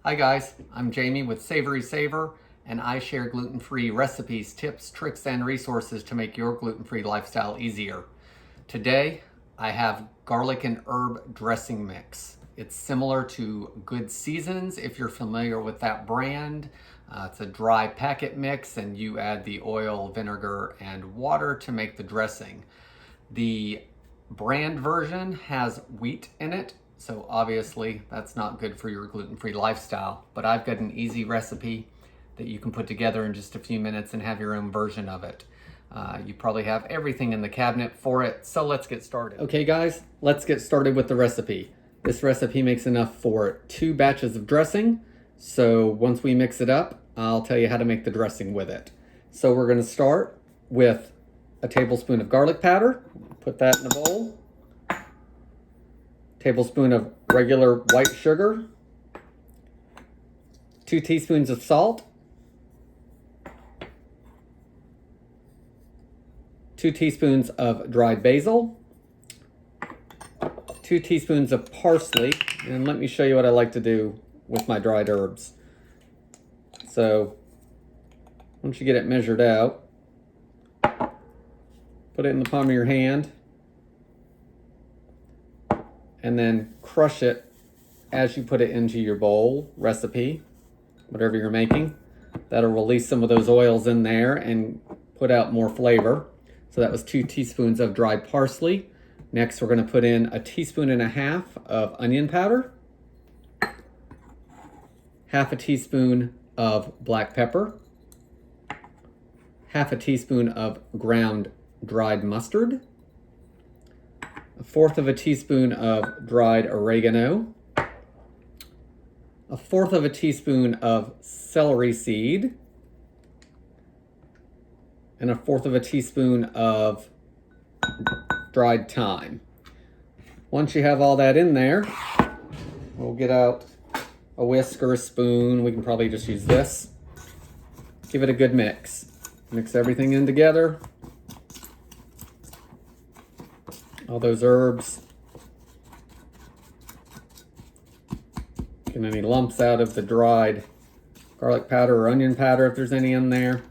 Hi guys, I'm Jamie with SavorySaver, and I share gluten-free recipes, tips, tricks, and resources to make your gluten-free lifestyle easier. Today, I have garlic and herb dressing mix. It's similar to Good Seasons, if you're familiar with that brand. It's a dry packet mix, and you add the oil, vinegar, and water to make the dressing. The brand version has wheat in it, so obviously that's not good for your gluten-free lifestyle, but I've got an easy recipe that you can put together in just a few minutes and have your own version of it. You probably have everything in the cabinet for it, so let's get started. Okay guys, let's get started with the recipe. This recipe makes enough for 2 batches of dressing, so once we mix it up, I'll tell you how to make the dressing with it. So we're going to start with a tablespoon of garlic powder. Put that in a bowl. Tablespoon of regular white sugar. 2 teaspoons of salt. 2 teaspoons of dried basil. 2 teaspoons of parsley. And let me show you what I like to do with my dried herbs. So once you get it measured out, put it in the palm of your hand and then crush it as you put it into your bowl recipe, whatever you're making. That'll release some of those oils in there and put out more flavor. So that was 2 teaspoons of dried parsley. Next, we're going to put in 1.5 teaspoons of onion powder, 1/2 teaspoon of black pepper, 1/2 teaspoon of ground dried mustard, 1/4 teaspoon of dried oregano, 1/4 teaspoon of celery seed, and 1/4 teaspoon of dried thyme. Once you have all that in there, we'll get out a whisk or a spoon. We can probably just use this. Give it a good mix. Mix everything in together. All those herbs. Get any lumps out of the dried garlic powder or onion powder if there's any in there.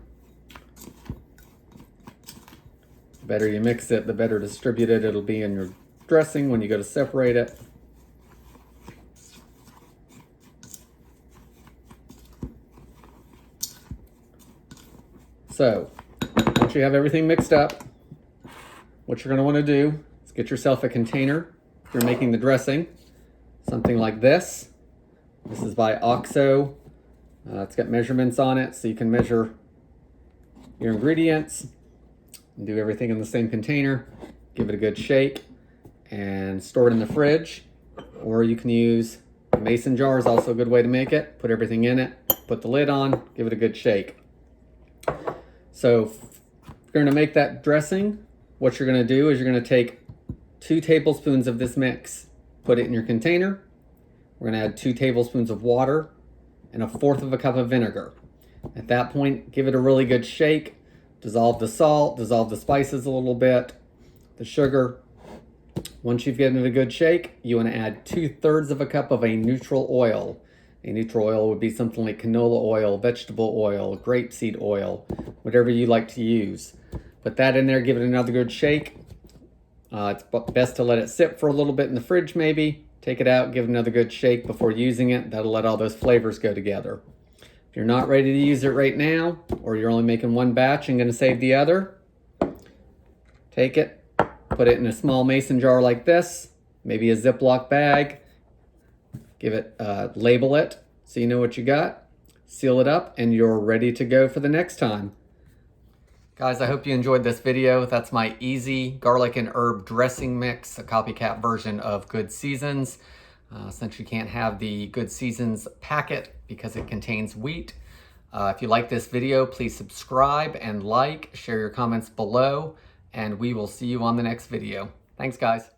The better you mix it, the better distributed it'll be in your dressing when you go to separate it. So, once you have everything mixed up, what you're going to want to do is get yourself a container if you're making the dressing. Something like this. This is by OXO. It's got measurements on it, so you can measure your ingredients and do everything in the same container. Give it a good shake and store it in the fridge. Or you can use a mason jar, is also a good way to make it. Put everything in it, put the lid on, give it a good shake. So if you're going to make that dressing, what you're going to do is you're going to take 2 tablespoons of this mix, put it in your container. We're going to add 2 tablespoons of water and 1/4 cup of vinegar. At that point, give it a really good shake. Dissolve the salt, dissolve the spices a little bit, the sugar. Once you've given it a good shake, you want to add 2/3 cup of a neutral oil. A neutral oil would be something like canola oil, vegetable oil, grapeseed oil, whatever you like to use. Put that in there, give it another good shake. It's best to let it sit for a little bit in the fridge maybe. Take it out, give it another good shake before using it. That'll let all those flavors go together. If you're not ready to use it right now, or you're only making 1 batch and going to save the other, take it, put it in a small mason jar like this, maybe a Ziploc bag. Give it, label it so you know what you got. Seal it up, and you're ready to go for the next time. Guys, I hope you enjoyed this video. That's my easy garlic and herb dressing mix, a copycat version of Good Seasons. Since you can't have the Good Seasons packet because it contains wheat. If you like this video, please subscribe and like, share your comments below, and we will see you on the next video. Thanks, guys.